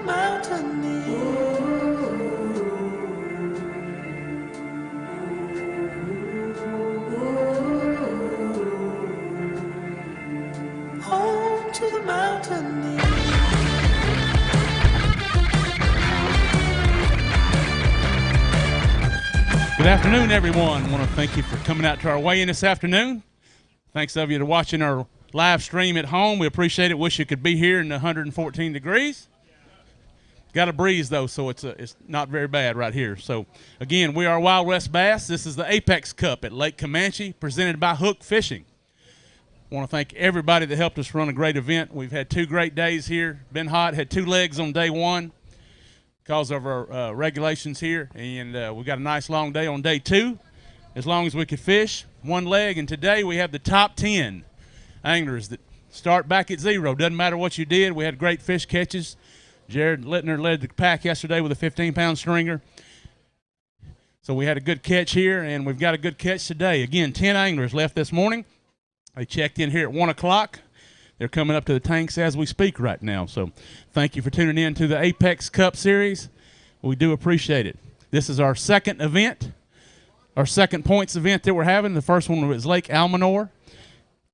the mountaineer. Home to the mountaineer. Good afternoon, everyone. I want to thank you for coming out to our weigh-in this afternoon. Thanks of you to watching our live stream at home. We appreciate it. Wish you could be here in the 114 degrees. Got a breeze, though, so it's not very bad right here. So, again, we are Wild West Bass. This is the Apex Cup at Lake Camanche, presented by Hook Fishing. I want to thank everybody that helped us run a great event. We've had 2 great days here. Been hot. Had 2 legs on day 1. Because of our regulations here, and we got a nice long day on day 2, as long as we could fish 1 leg. And today we have the top 10 anglers that start back at 0. Doesn't matter what you did. We had great fish catches. Jared Lintner led the pack yesterday with a 15-pound stringer. So we had a good catch here, and we've got a good catch today. Again, 10 anglers left this morning. They checked in here at 1 o'clock. They're coming up to the tanks as we speak right now. So thank you for tuning in to the Apex Cup Series. We do appreciate it. This is our second event, our second points event that we're having. The first one was Lake Almanor.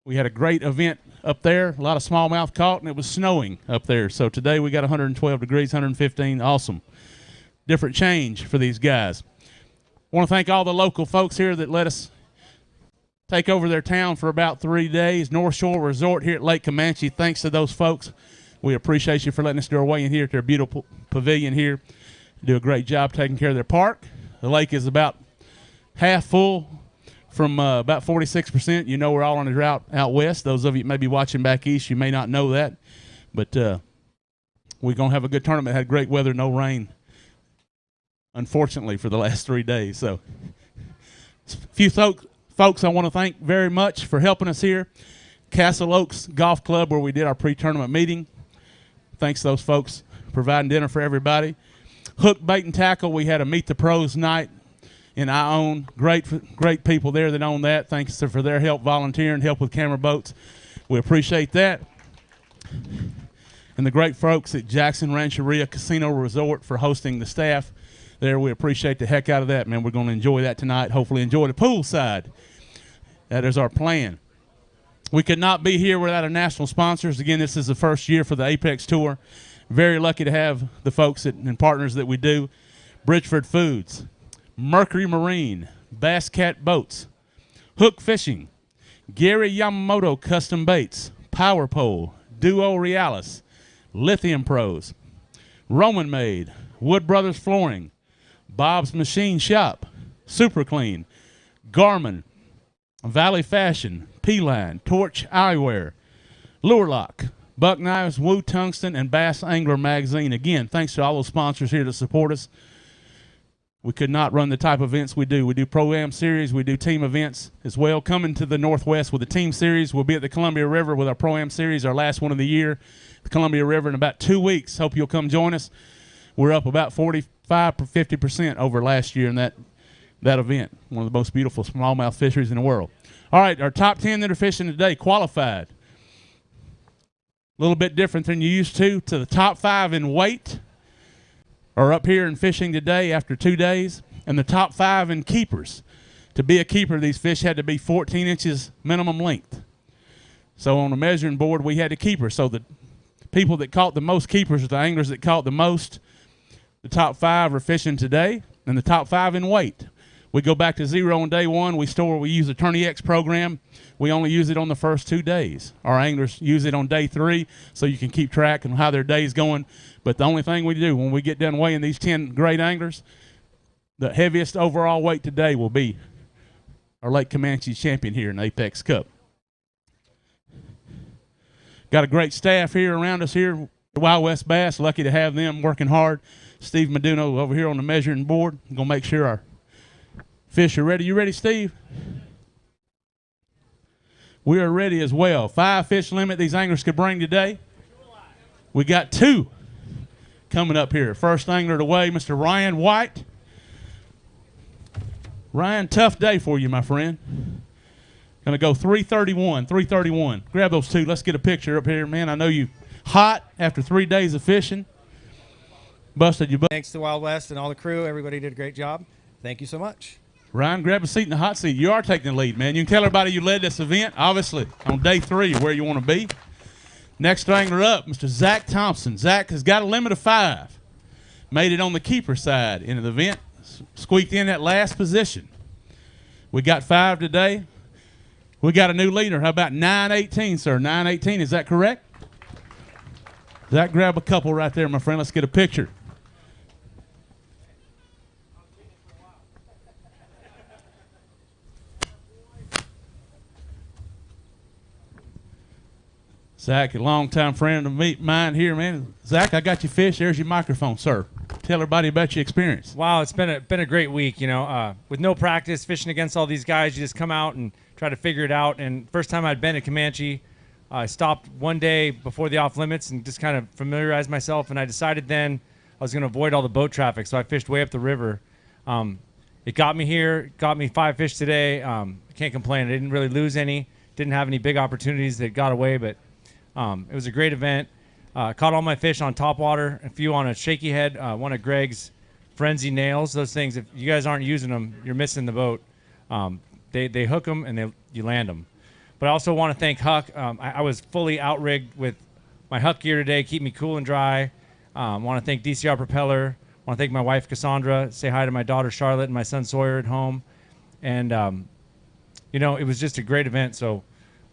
We had a great event up there. A lot of smallmouth caught, and it was snowing up there. So today we got 112 degrees, 115. Awesome. Different change for these guys. I want to thank all the local folks here that let us take over their town for about 3 days. North Shore Resort here at Lake Camanche. Thanks to those folks. We appreciate you for letting us do our weigh-in here at their beautiful pavilion here. Do a great job taking care of their park. The lake is about half full from about 46%. You know we're all on a drought out west. Those of you that may be watching back east, you may not know that. But we're going to have a good tournament. Had great weather, no rain, unfortunately, for the last 3 days. So a few folks I want to thank very much for helping us here. Castle Oaks Golf Club, where we did our pre-tournament meeting. Thanks to those folks providing dinner for everybody. Hook Bait and Tackle, we had a Meet the Pros night in Ione. Great people there that own that. Thanks for their help volunteering, help with camera boats. We appreciate that. And the great folks at Jackson Rancheria Casino Resort for hosting the staff there. We appreciate the heck out of that, man. We're going to enjoy that tonight. Hopefully enjoy the poolside. That is our plan. We could not be here without our national sponsors. Again, this is the first year for the Apex Tour. Very lucky to have the folks and partners that we do. Bridgeford Foods, Mercury Marine, Bass Cat Boats, Hook Fishing, Gary Yamamoto Custom Baits, Power Pole, Duo Realis, Lithium Pros, Roman Made, Wood Brothers Flooring, Bob's Machine Shop, Super Clean, Garmin, Valley Fashion, P-Line, Torch Eyewear, Lure Lock, Buck Knives, Woo Tungsten, and Bass Angler Magazine. Again, thanks to all those sponsors here to support us. We could not run the type of events we do. We do Pro-Am Series. We do team events as well. Coming to the Northwest with the team series. We'll be at the Columbia River with our Pro-Am Series, our last one of the year. The Columbia River in about 2 weeks. Hope you'll come join us. We're up about 45 to 50% over last year in that event. One of the most beautiful smallmouth fisheries in the world. All right, our top 10 that are fishing today qualified. A little bit different than you used to the top 5 in weight are up here and fishing today after 2 days, and the top 5 in keepers. To be a keeper, these fish had to be 14 inches minimum length. So on the measuring board, we had a keeper. So the people that caught the most keepers are the anglers that caught the most. The top 5 are fishing today, and the top 5 in weight. We go back to 0 on day 1. We use the Tourney X program. We only use it on the first 2 days. Our anglers use it on day 3 so you can keep track of how their day's going. But the only thing we do when we get done weighing these 10 great anglers, the heaviest overall weight today will be our Lake Camanche champion here in the Apex Cup. Got a great staff here around us here at Wild West Bass. Lucky to have them working hard. Steve Meduno over here on the measuring board. I'm going to make sure our fish are ready. You ready, Steve? We are ready as well. 5 fish limit these anglers could bring today. We got 2 coming up here. First angler of the way, Mr. Ryan White. Ryan, tough day for you, my friend. Going to go 331. Grab those 2. Let's get a picture up here, man. I know you hot after 3 days of fishing. Busted you. Thanks to Wild West and all the crew. Everybody did a great job. Thank you so much. Ryan, grab a seat in the hot seat. You are taking the lead, man. You can tell everybody you led this event, obviously, on day 3, where you want to be. Next angler up, Mr. Zach Thompson. Zach has got a limit of 5. Made it on the keeper side in the event. Squeaked in that last position. We got 5 today. We got a new leader. How about 918, sir? 918, is that correct? Zach, grab a couple right there, my friend. Let's get a picture. Zach, a longtime friend of mine here, man. Zach, I got you fish. There's your microphone, sir. Tell everybody about your experience. Wow, it's been a great week. You know, with no practice fishing against all these guys, you just come out and try to figure it out. And first time I'd been at Camanche, I stopped one day before the off limits and just kind of familiarized myself. And I decided then I was going to avoid all the boat traffic, so I fished way up the river. It got me here. Got me 5 fish today. I can't complain. I didn't really lose any. Didn't have any big opportunities that got away, but it was a great event. Caught all my fish on topwater, a few on a shaky head, one of Greg's frenzy nails. Those things, if you guys aren't using them, you're missing the boat. They hook them and you land them. But I also want to thank Huck. I was fully outrigged with my Huck gear today, keep me cool and dry. Want to thank DCR Propeller. Want to thank my wife Cassandra. Say hi to my daughter Charlotte and my son Sawyer at home. And you know, it was just a great event. So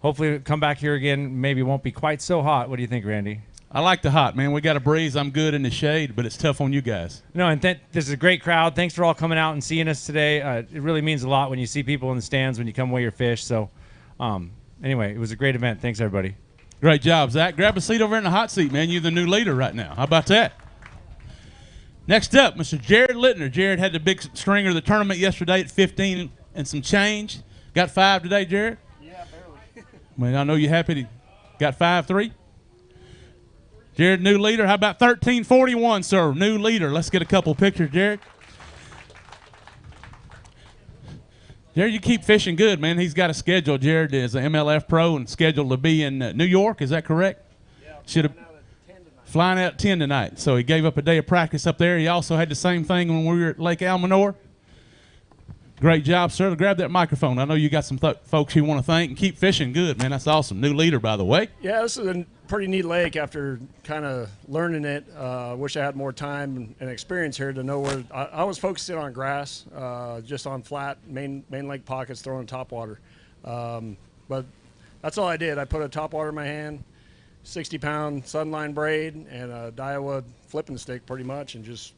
hopefully we'll come back here again. Maybe it won't be quite so hot. What do you think, Randy? I like the hot, man. We got a breeze. I'm good in the shade, but it's tough on you guys. No, and this is a great crowd. Thanks for all coming out and seeing us today. It really means a lot when you see people in the stands when you come weigh your fish. So anyway, it was a great event. Thanks, everybody. Great job, Zach. Grab a seat over in the hot seat, man. You're the new leader right now. How about that? Next up, Mr. Jared Lintner. Jared had the big stringer of the tournament yesterday at 15 and some change. Got 5 today, Jared? Yeah, barely. Well, I know you're happy to got 5-3. Jared, new leader. How about 1341, sir? New leader. Let's get a couple pictures, Jared. Jared, you keep fishing good, man. He's got a schedule. Jared is an MLF pro and scheduled to be in New York. Is that correct? Yeah, Flying out at 10 tonight. So he gave up a day of practice up there. He also had the same thing when we were at Lake Almanor. Great job, sir. Grab that microphone. I know you got some folks you want to thank, and keep fishing good, man. That's awesome. New leader, by the way. Yeah, this is a pretty neat lake after kind of learning it. Wish I had more time and experience here to know where I was focusing on grass, just on flat main lake pockets, throwing topwater. But that's all I did. I put a topwater in my hand, 60-pound sunline braid, and a Daiwa flipping stick pretty much, and just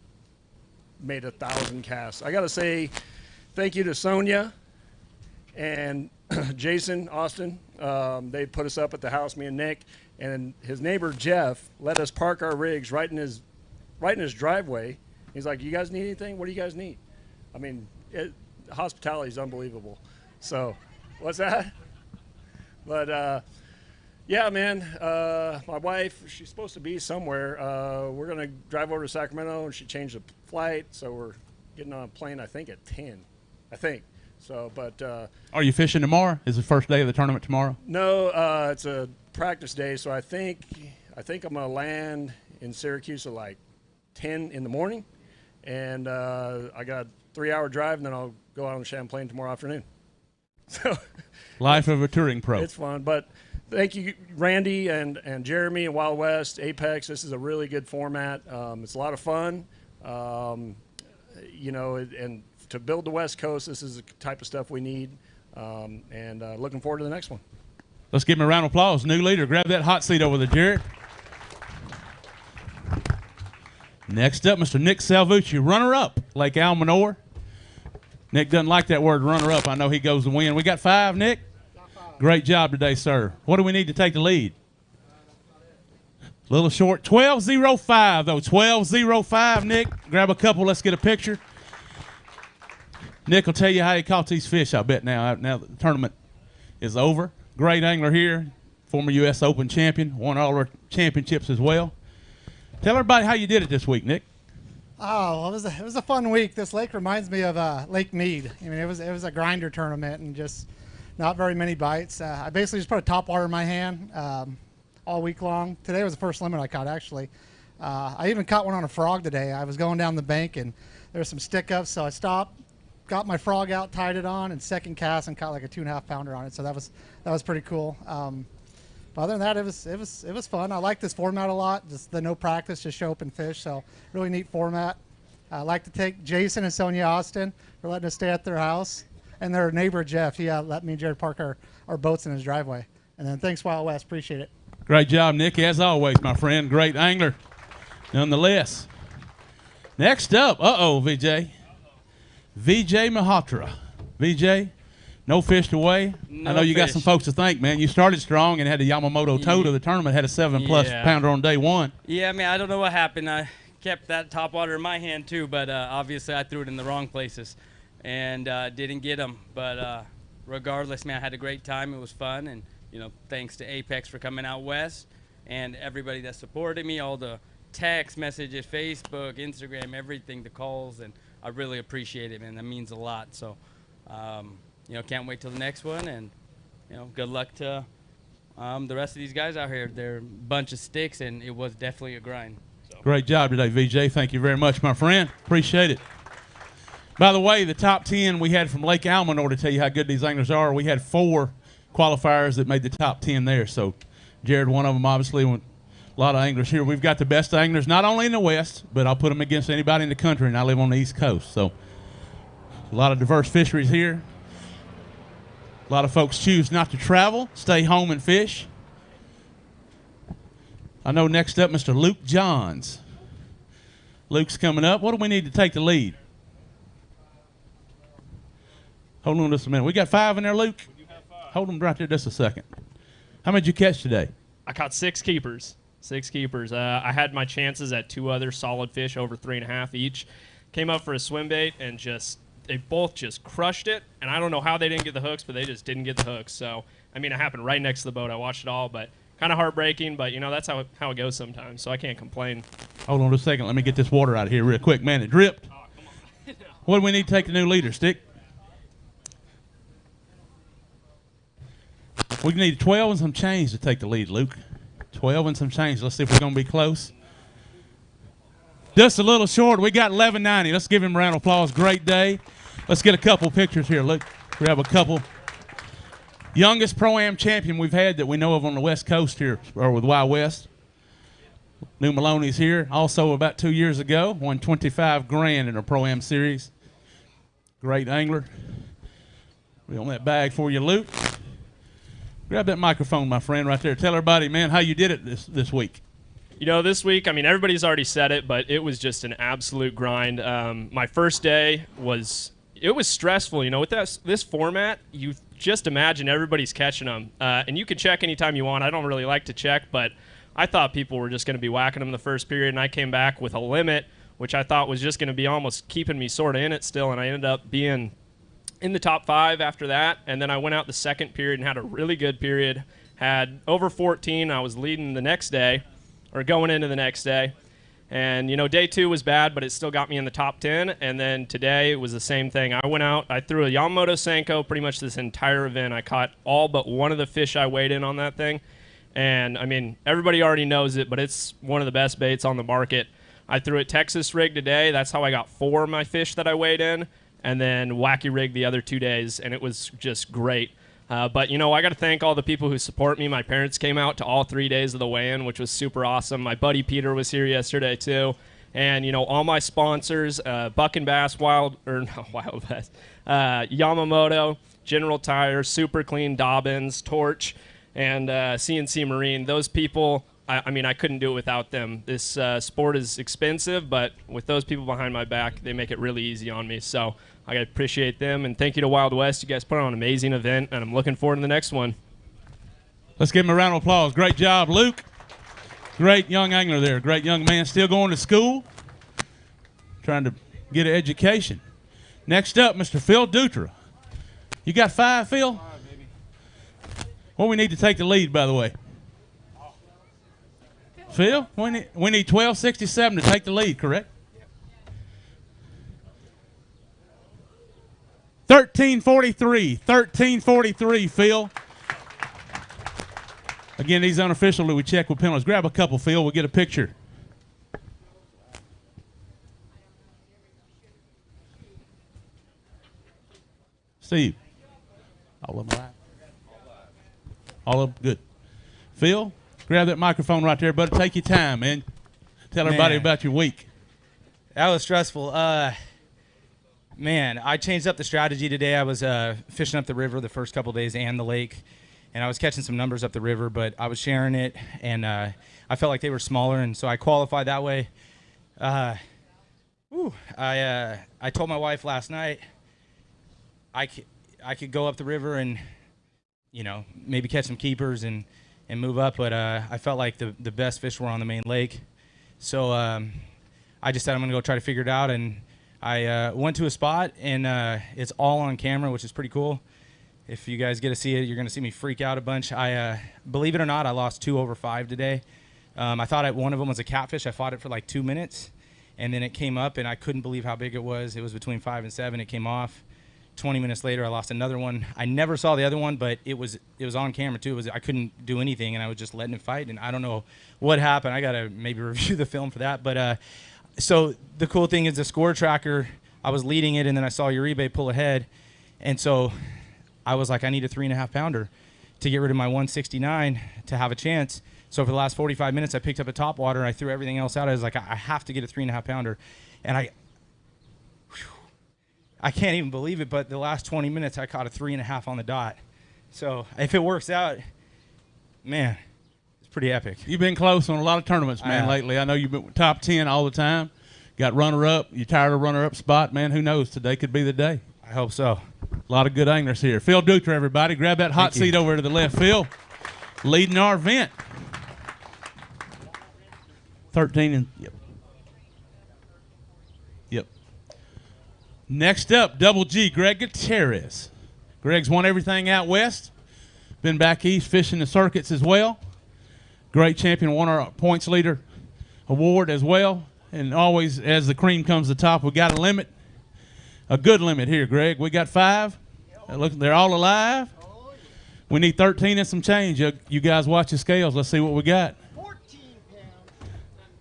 made 1,000 casts. I got to say thank you to Sonia and Jason Austin. They put us up at the house, me and Nick, and his neighbor Jeff let us park our rigs right in his driveway. He's like, "You guys need anything? What do you guys need?" I mean, hospitality is unbelievable. So, what's that? But yeah, man, my wife, she's supposed to be somewhere. We're gonna drive over to Sacramento, and she changed the flight, so we're getting on a plane, I think at 10. I think so, but are you fishing tomorrow? Is the first day of the tournament tomorrow? No, it's a practice day, so I think I'm gonna land in Syracuse at like 10 in the morning, and I got a 3-hour drive, and then I'll go out on Champlain tomorrow afternoon. So life of a touring pro. It's fun, but thank you, Randy and Jeremy and Wild West Apex. This is a really good format. It's a lot of fun, you know, and to build the West Coast, this is the type of stuff we need, and looking forward to the next one. Let's give him a round of applause. New leader, grab that hot seat over there, Jared. Next up, Mr. Nick Salvucci, runner-up, Lake Almanor. Nick doesn't like that word runner-up. I know he goes to win. We got 5, Nick? Great job today, sir. What do we need to take the lead? A little short. 12:05, though. 12:05, Nick. Grab a couple. Let's get a picture. Nick will tell you how he caught these fish, I bet, now the tournament is over. Great angler here, former U.S. Open champion, won all our championships as well. Tell everybody how you did it this week, Nick. Oh, well, it was a fun week. This lake reminds me of Lake Mead. I mean, it was a grinder tournament and just not very many bites. I basically just put a topwater in my hand all week long. Today was the first limit I caught, actually. I even caught one on a frog today. I was going down the bank and there were some stick-ups, so I stopped, got my frog out, tied it on, and second cast and caught like a 2.5 pounder on it. So that was pretty cool. But other than that, it was fun. I like this format a lot. Just the no practice, just show up and fish. So really neat format. I'd like to thank Jason and Sonia Austin for letting us stay at their house, and their neighbor Jeff. He let me and Jared park our boats in his driveway. And then thanks Wild West, appreciate it. Great job, Nick, as always, my friend. Great angler, nonetheless. Next up, VJ. VJ Mahatra. VJ, no fish to weigh. No I know you got fish. some folks to thank, man. You started strong and had a Yamamoto toe to the tournament, had a 7+ Yeah. pounder on day one. Yeah, I mean, I don't know what happened. I kept that top water in my hand too, but obviously I threw it in the wrong places and didn't get them. But regardless, man, I had a great time. It was fun, and thanks to Apex for coming out west and everybody that supported me, all the text messages, Facebook, Instagram, everything, the calls, and I really appreciate it, man. That means a lot. So, can't wait till the next one, and good luck to the rest of these guys out here. They're a bunch of sticks, and it was definitely a grind. So. Great job today, VJ. Thank you very much, my friend. Appreciate it. By the way, the top 10 we had from Lake Almanor, to tell you how good these anglers are. We had 4 qualifiers that made the top 10 there. So Jared, one of them, obviously. A lot of anglers here. We've got the best anglers, not only in the West, but I'll put them against anybody in the country, and I live on the East Coast. So a lot of diverse fisheries here. A lot of folks choose not to travel, stay home and fish. I know next up, Mr. Luke Johns. Luke's coming up. What do we need to take the lead? Hold on just a minute. We got 5 in there, Luke? Hold them right there just a second. How many did you catch today? I caught 6 keepers. 6 keepers. I had my chances at 2 other solid fish over 3.5 each. Came up for a swim bait and they both just crushed it. And I don't know how they didn't get the hooks, but they just didn't get the hooks. So, I mean, it happened right next to the boat. I watched it all, but kind of heartbreaking. But, that's how it goes sometimes. So I can't complain. Hold on just a second. Let me get this water out of here real quick. Man, it dripped. Oh, come on. What do we need to take the new leader, Stick? We need 12 and some change to take the lead, Luke. 12 and some change. Let's see if we're going to be close. Just a little short. We got 11.90. Let's give him a round of applause. Great day. Let's get a couple pictures here, Luke. Grab a couple. Youngest Pro-Am champion we've had that we know of on the West Coast here, or with Wild West. New Maloney's here. Also, about 2 years ago, won $25,000 in a Pro-Am series. Great angler. We on that bag for you, Luke. Grab that microphone, my friend, right there. Tell everybody, man, how you did it this week. This week, I mean, everybody's already said it, but it was just an absolute grind. My first day was stressful. With this format, you just imagine everybody's catching them. And you can check anytime you want. I don't really like to check, but I thought people were just going to be whacking them the first period, and I came back with a limit, which I thought was just going to be almost keeping me sort of in it still, and I ended up being in the top 5 after that. And then I went out the second period and had a really good period. Had over 14. I was leading the next day, or going into the next day. And, day 2 was bad, but it still got me in the top 10. And then today it was the same thing. I went out, I threw a Yamamoto Senko pretty much this entire event. I caught all but one of the fish I weighed in on that thing. And, I mean, everybody already knows it, but it's one of the best baits on the market. I threw a Texas rig today. That's how I got 4 of my fish that I weighed in. And then wacky rig the other 2 days, and it was just great. But, I got to thank all the people who support me. My parents came out to all 3 days of the weigh-in, which was super awesome. My buddy Peter was here yesterday, too. And, all my sponsors, Buck and Bass, Yamamoto, General Tire, Super Clean, Dobbins, Torch, and CNC Marine. Those people, I couldn't do it without them. This sport is expensive, but with those people behind my back, they make it really easy on me. So I appreciate them, and thank you to Wild West. You guys put on an amazing event, and I'm looking forward to the next one. Let's give him a round of applause. Great job, Luke. Great young angler there. Great young man, still going to school, trying to get an education. Next up, Mr. Phil Dutra. You got 5, Phil? 5, baby. Well, we need to take the lead, by the way. Phil, we need 1267 to take the lead, correct? 1343, Phil. Again, these unofficial that we check with penalties. Grab a couple, Phil. We'll get a picture. Steve? All of them alive? All of them? Good. Phil, grab that microphone right there, buddy. Take your time, man. Tell everybody about your week. That was stressful. Man, I changed up the strategy today. I was fishing up the river the first couple days and the lake, and I was catching some numbers up the river, but I was sharing it, and I felt like they were smaller, and so I qualified that way. I told my wife last night I could go up the river and, you know, maybe catch some keepers and move up, but I felt like the best fish were on the main lake. So I just said I'm going to go try to figure it out, and I went to a spot, and it's all on camera, which is pretty cool. If you guys get to see it, you're going to see me freak out a bunch. Believe it or not, I lost 2 over 5 today. I thought one of them was a catfish. I fought it for like 2 minutes, and then it came up, and I couldn't believe how big it was. It was between 5 and 7. It came off. 20 minutes later, I lost another one. I never saw the other one, but it was on camera too. I couldn't do anything, and I was just letting it fight, and I don't know what happened. I got to maybe review the film for that. But so the cool thing is the score tracker, I was leading it, and then I saw Uribe pull ahead, and so I was like, I need a 3.5 pounder to get rid of my 169 to have a chance. So for the last 45 minutes, I picked up a topwater, and I threw everything else out. I was like, I have to get a 3.5 pounder, and I can't even believe it, but the last 20 minutes, I caught a 3.5 on the dot. So if it works out, man, it's pretty epic. You've been close on a lot of tournaments, man, lately. I know you've been top 10 all the time. Got runner-up. You're tired of runner-up spot, man. Who knows? Today could be the day. I hope so. A lot of good anglers here. Phil Dutra, everybody. Grab that hot seat over to the left. Phil, leading our event. 13 and, yep. Next up, Double G, Greg Gutierrez. Greg's won everything out west. Been back east fishing the circuits as well. Great champion, won our points leader award as well. And always, as the cream comes to the top, we got a limit. A good limit here, Greg. We got 5. Look, they're all alive. We need 13 and some change. You guys watch the scales. Let's see what we got. 14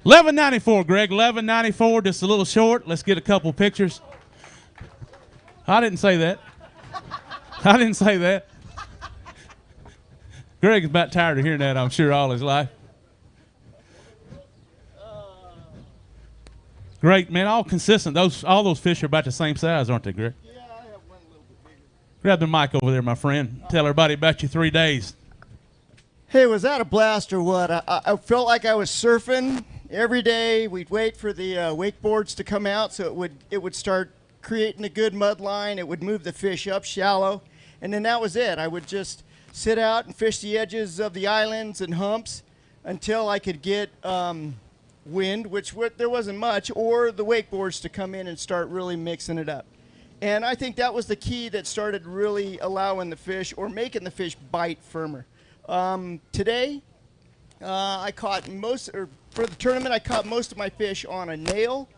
pounds. 11.94, Greg. 11.94, just a little short. Let's get a couple pictures. I didn't say that. I didn't say that. Greg's about tired of hearing that, I'm sure, all his life. Great, man, all consistent. All those fish are about the same size, aren't they, Greg? Yeah, I have one a little bit bigger. Grab the mic over there, my friend. Tell everybody about your 3 days. Hey, was that a blast or what? I felt like I was surfing every day. We'd wait for the wakeboards to come out so it would start creating a good mud line. It would move the fish up shallow, and then that was it. I would just sit out and fish the edges of the islands and humps until I could get wind, which there wasn't much, or the wakeboards to come in and start really mixing it up. And I think that was the key that started really allowing the fish or making the fish bite firmer. Today, I caught for the tournament, I caught most of my fish on a nail,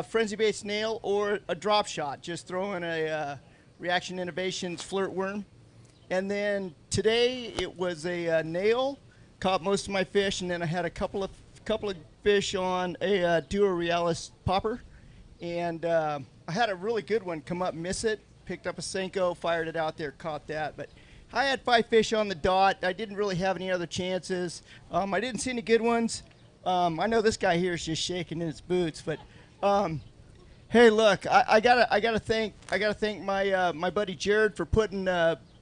frenzy-based nail, or a drop shot, just throwing a Reaction Innovations flirt worm. And then today it was a nail, caught most of my fish, and then I had a couple of fish on a Duo Realis popper, and I had a really good one come up, miss it, picked up a Senko, fired it out there, caught that. But I had 5 fish on the dot. I didn't really have any other chances. I didn't see any good ones. I know this guy here is just shaking in his boots, but hey, look, I gotta thank my buddy Jared for putting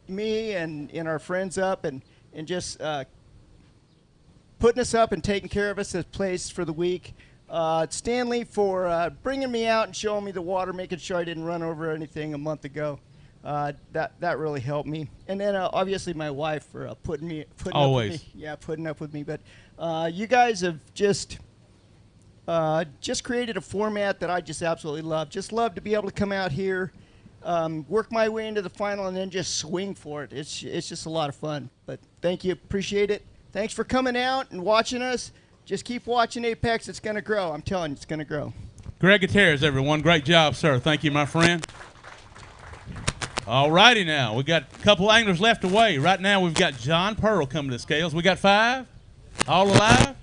me and our friends up and just putting us up and taking care of us as place for the week. Stanley for bringing me out and showing me the water, making sure I didn't run over anything a month ago. That really helped me. And then obviously my wife for putting up with me. Yeah, putting up with me. But you guys have just created a format that I just absolutely love. Just love to be able to come out here, work my way into the final, and then just swing for it. It's just a lot of fun. But thank you, appreciate it. Thanks for coming out and watching us. Just keep watching Apex. It's going to grow. I'm telling you, it's going to grow. Greg Gutierrez, everyone. Great job, sir. Thank you, my friend. All righty now. We got a couple anglers left away. Right now we've got John Pearl coming to the scales. We got 5. All alive?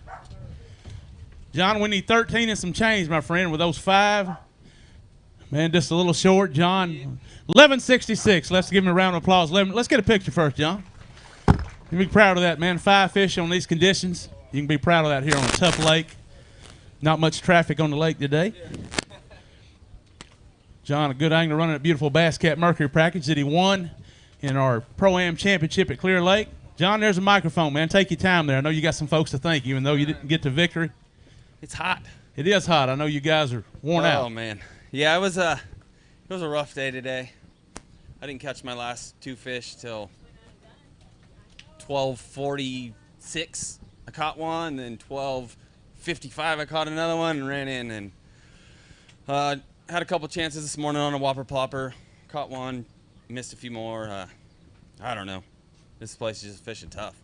John, we need 13 and some change, my friend. With those 5, Man, just a little short, John. 1166. Let's give him a round of applause. Let's get a picture first, John. You can be proud of that, man. 5 fish on these conditions. You can be proud of that here on a tough lake. Not much traffic on the lake today. John, a good angler running a beautiful Bass Cat Mercury package that he won in our Pro-Am Championship at Clear Lake. John, there's a microphone, man. Take your time there. I know you got some folks to thank, even though you didn't get the victory. It's hot. It is hot. I know you guys are worn out. Oh, man. Yeah, it was a rough day today. I didn't catch my last 2 fish till 12:46. I caught one, then 12:55 I caught another one and ran in. And had a couple chances this morning on a whopper plopper. Caught one, missed a few more. I don't know. This place is just fishing tough.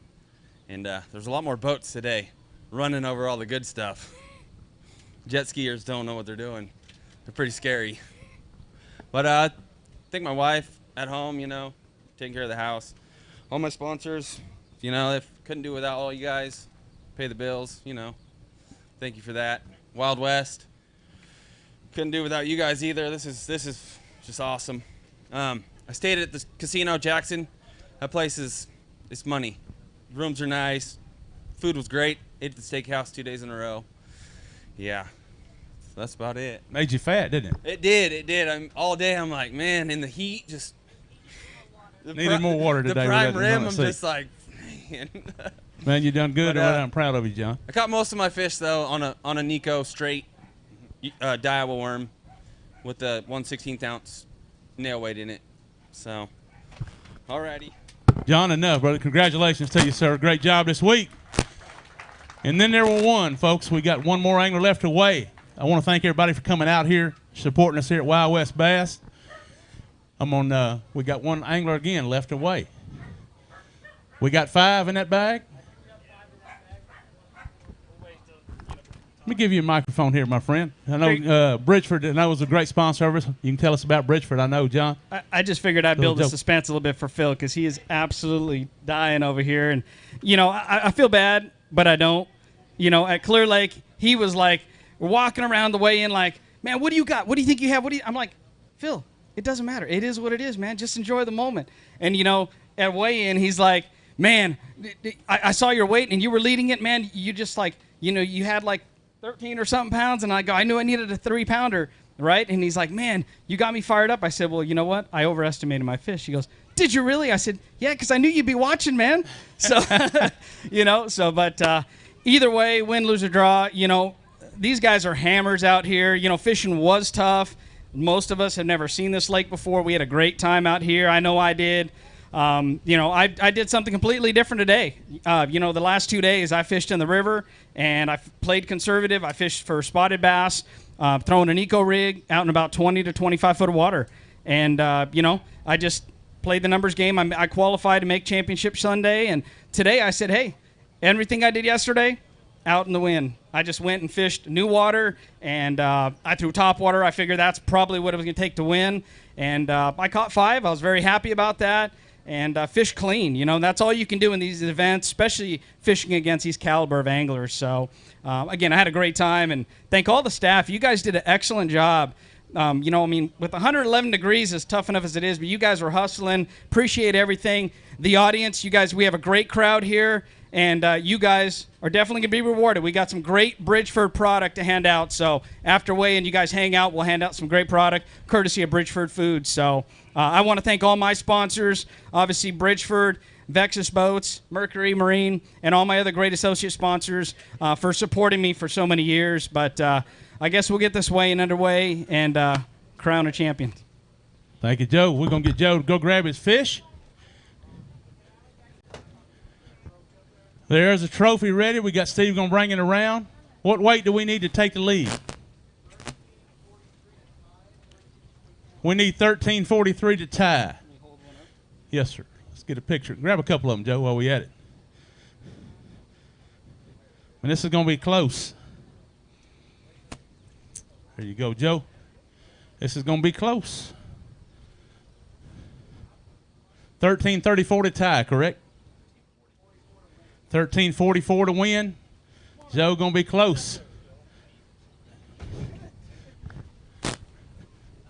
And there's a lot more boats today running over all the good stuff. Jet skiers don't know what they're doing. They're pretty scary. But I think my wife at home, you know, taking care of the house. All my sponsors, you know, if couldn't do without all you guys. Pay the bills, you know. Thank you for that. Wild West. Couldn't do without you guys either. This is just awesome. I stayed at the Casino Jackson. That place is money. Rooms are nice. Food was great. Ate at the steakhouse 2 days in a row. Yeah. So that's about it. Made you fat, didn't it? It did. All day I'm like, man, in the heat, just needed more water today. The prime rim, I'm just like, man. Man, you done good. I'm proud of you, John. I caught most of my fish though on a Nico straight Daiwa worm with the 1/16 ounce nail weight in it. So, alrighty. John, enough, brother. Congratulations to you, sir. Great job this week. And then there were one, folks. We got one more angler left to weigh. I want to thank everybody for coming out here, supporting us here at Wild West Bass. We got one angler again left to weigh. We got 5 in that bag. Let me give you a microphone here, my friend. I know Bridgeford, I know, is a great sponsor of us. You can tell us about Bridgeford, I know, John. I just figured I'd build the suspense a little bit for Phil because he is absolutely dying over here. And, you know, I feel bad, but I don't. You know, at Clear Lake, he was like, we're walking around the weigh-in like, man, what do you got? What do you think you have? I'm like, Phil, it doesn't matter. It is what it is, man. Just enjoy the moment. And, you know, at weigh-in, he's like, man, I saw your weight and you were leading it, man. You just like, you know, you had like 13 or something pounds, and I go, I knew I needed a 3-pounder, right? And he's like, man, you got me fired up. I said, well, you know what? I overestimated my fish. He goes, did you really? I said, yeah, because I knew you'd be watching, man. So, you know, but either way, win, lose, or draw, you know, these guys are hammers out here. You know, fishing was tough. Most of us have never seen this lake before. We had a great time out here. I know I did. You know, I did something completely different today. You know, the last 2 days I fished in the river and I played conservative. I fished for spotted bass, throwing an eco rig out in about 20 to 25 foot of water. And, you know, I just played the numbers game. I qualified to make championship Sunday. And today I said, hey, everything I did yesterday, out in the wind. I just went and fished new water, and I threw top water. I figured that's probably what it was going to take to win. And I caught 5. I was very happy about that. And fish clean, you know, that's all you can do in these events, especially fishing against these caliber of anglers. So, again, I had a great time, and thank all the staff. You guys did an excellent job. You know, I mean, with 111 degrees, as tough enough as it is, but you guys were hustling. Appreciate everything. The audience, you guys, we have a great crowd here, and you guys are definitely going to be rewarded. We got some great Bridgeford product to hand out. So after weigh-in, you guys hang out. We'll hand out some great product courtesy of Bridgeford Foods. So I want to thank all my sponsors, obviously Bridgeford, Vexus Boats, Mercury Marine, and all my other great associate sponsors for supporting me for so many years. But I guess we'll get this weigh-in underway and crown a champion. Thank you, Joe. We're going to get Joe to go grab his fish. There's a trophy ready. We got Steve going to bring it around. What weight do we need to take the lead? We need 1343 to tie. Yes, sir. Let's get a picture. Grab a couple of them, Joe, while we at it. And this is going to be close. There you go, Joe. This is going to be close. 1334 to tie, correct? 1344 to win. Joe going to be close.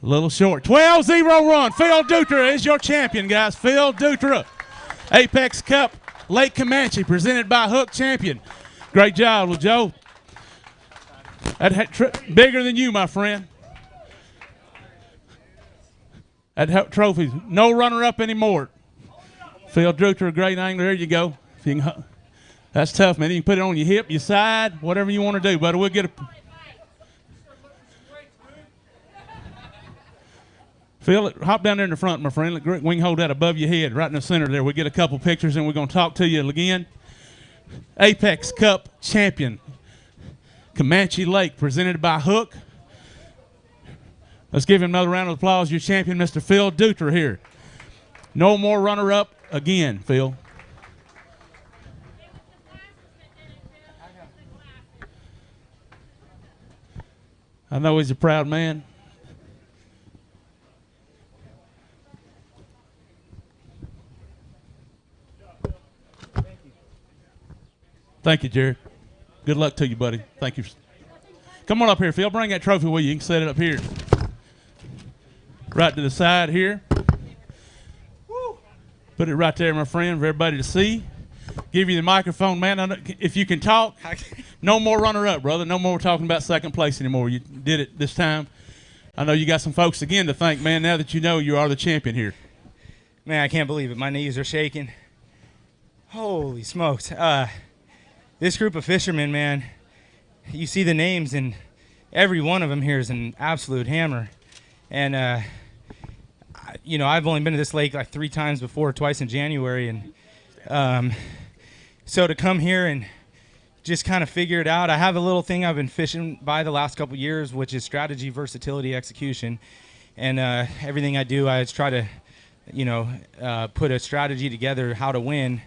A little short. 12-0 run. Phil Dutra is your champion, guys. Phil Dutra. Apex Cup Lake Camanche presented by Hook Champion. Great job, little Joe. Bigger than you, my friend. That trophy. No runner-up anymore. Phil Dutra, great angler. There you go. If you can, that's tough, man. You can put it on your hip, your side, whatever you want to do. But we'll get a... Phil, hop down there in the front, my friend. We can hold that above your head, right in the center there. We'll get a couple pictures, and we're going to talk to you again. Apex Cup champion, Camanche Lake, presented by Hook. Let's give him another round of applause. Your champion, Mr. Phil Dutra here. No more runner-up again, Phil. I know he's a proud man. Thank you, Jared. Good luck to you, buddy. Thank you. Come on up here, Phil. Bring that trophy with you. You can set it up here. Right to the side here. Put it right there, my friend, for everybody to see. Give you the microphone, man. If you can talk, no more runner-up, brother. No more talking about second place anymore. You did it this time. I know you got some folks again to thank, man, now that you know you are the champion here. Man, I can't believe it. My knees are shaking. Holy smokes. This group of fishermen, man, you see the names, and every one of them here is an absolute hammer. And, you know, I've only been to this lake like 3 times before, twice in January. And so to come here and just kind of figure it out, I have a little thing I've been fishing by the last couple years, which is strategy, versatility, execution. And everything I do, I just try to, you know, put a strategy together, how to win.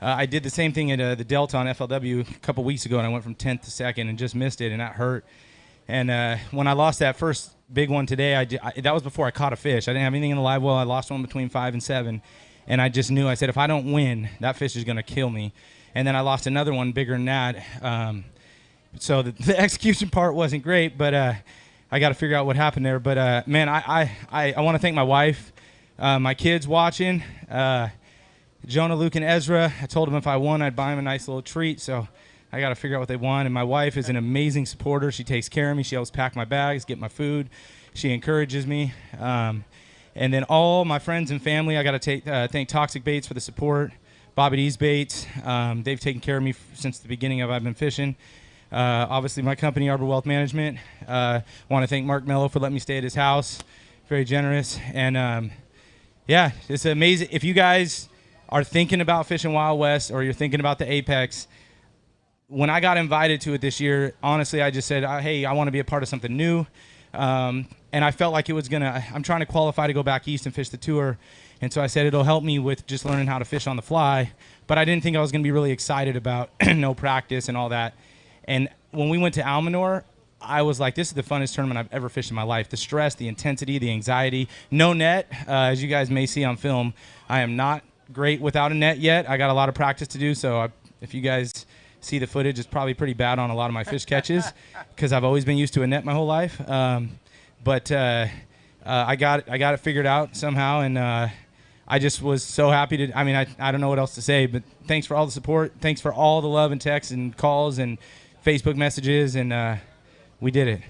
I did the same thing at the Delta on FLW a couple weeks ago, and I went from 10th to 2nd and just missed it, and that hurt. And when I lost that first big one today, that was before I caught a fish. I didn't have anything in the live well. I lost one between 5 and 7, and I just knew. I said, if I don't win, that fish is going to kill me. And then I lost another one bigger than that. So the execution part wasn't great, but I got to figure out what happened there. But, man, I want to thank my wife, my kids watching, Jonah, Luke, and Ezra. I told them if I won, I'd buy them a nice little treat. So I got to figure out what they want. And my wife is an amazing supporter. She takes care of me. She helps pack my bags, get my food. She encourages me. And then all my friends and family, I got to thank Toxic Baits for the support. Bobby D's Baits. They've taken care of me since the beginning of I've been fishing. Obviously, my company, Arbor Wealth Management. Want to thank Mark Mello for letting me stay at his house. Very generous. And, yeah, it's amazing. If you guys are thinking about fishing Wild West or you're thinking about the Apex, when I got invited to it this year, honestly, I just said, hey, I want to be a part of something new. And I felt like it was going to, I'm trying to qualify to go back east and fish the tour. And so I said it'll help me with just learning how to fish on the fly. But I didn't think I was going to be really excited about no practice and all that. And when we went to Almanor, I was like, this is the funnest tournament I've ever fished in my life. The stress, the intensity, the anxiety, no net. As you guys may see on film, I am not great without a net yet. I got a lot of practice to do. So if you guys see the footage, it's probably pretty bad on a lot of my fish catches because I've always been used to a net my whole life. But I got it figured out somehow, and I just was so happy to. I mean, I don't know what else to say, but thanks for all the support. Thanks for all the love and texts and calls and Facebook messages, and we did it.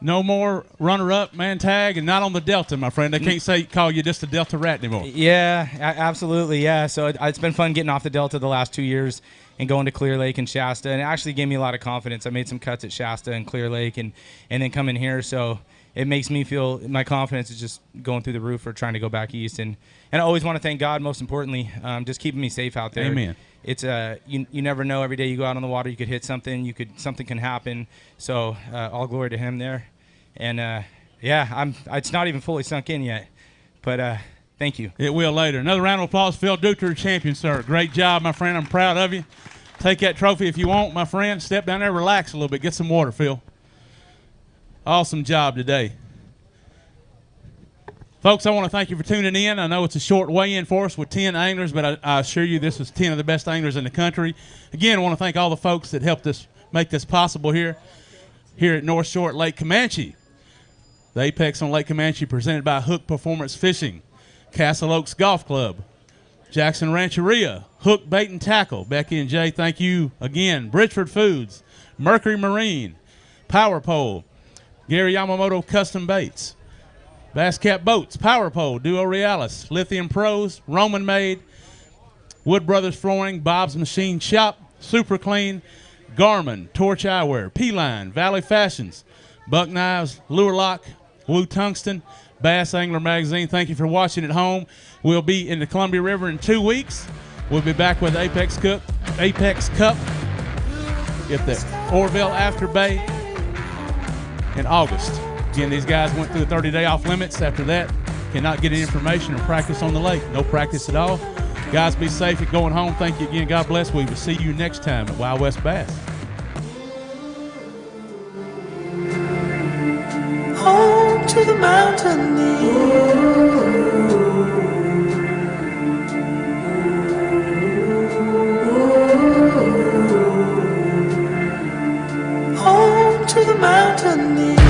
No more runner-up, man, tag, and not on the Delta, my friend. They can't call you just a Delta rat anymore. Yeah, absolutely, yeah. So it's been fun getting off the Delta the last 2 years and going to Clear Lake and Shasta, and it actually gave me a lot of confidence. I made some cuts at Shasta and Clear Lake and then coming here, so it makes me feel my confidence is just going through the roof for trying to go back east. And I always want to thank God, most importantly, just keeping me safe out there. Amen. It's you never know. Every day you go out on the water, you could hit something. Something can happen. So all glory to Him there. And yeah, it's not even fully sunk in yet, but thank you. It will later. Another round of applause, Phil Dutra, champion, sir. Great job, my friend. I'm proud of you. Take that trophy if you want, my friend. Step down there, relax a little bit, get some water, Phil. Awesome job today. Folks, I want to thank you for tuning in. I know it's a short weigh-in for us with 10 anglers, but I assure you this is 10 of the best anglers in the country. Again, I want to thank all the folks that helped us make this possible here at North Shore at Lake Camanche. The Apex on Lake Camanche presented by Hook Performance Fishing, Castle Oaks Golf Club, Jackson Rancheria, Hook Bait and Tackle. Becky and Jay, thank you again. Bridgeford Foods, Mercury Marine, Power Pole, Gary Yamamoto Custom Baits, Bass Cap Boats, Power Pole, Duo Realis, Lithium Pros, Roman Made, Wood Brothers Flooring, Bob's Machine Shop, Super Clean, Garmin, Torch Eyewear, P-Line, Valley Fashions, Buck Knives, Lure Lock, Woo Tungsten, Bass Angler Magazine. Thank you for watching at home. We'll be in the Columbia River in 2 weeks. We'll be back with Apex Cup at the Orville After Bay in August. Again, these guys went through a 30-day off limits. After that, cannot get any information or practice on the lake. No practice at all. Guys, be safe at going home. Thank you again. God bless. We will see you next time at Wild West Bass. Home to the mountaineer. Home to the mountaineer.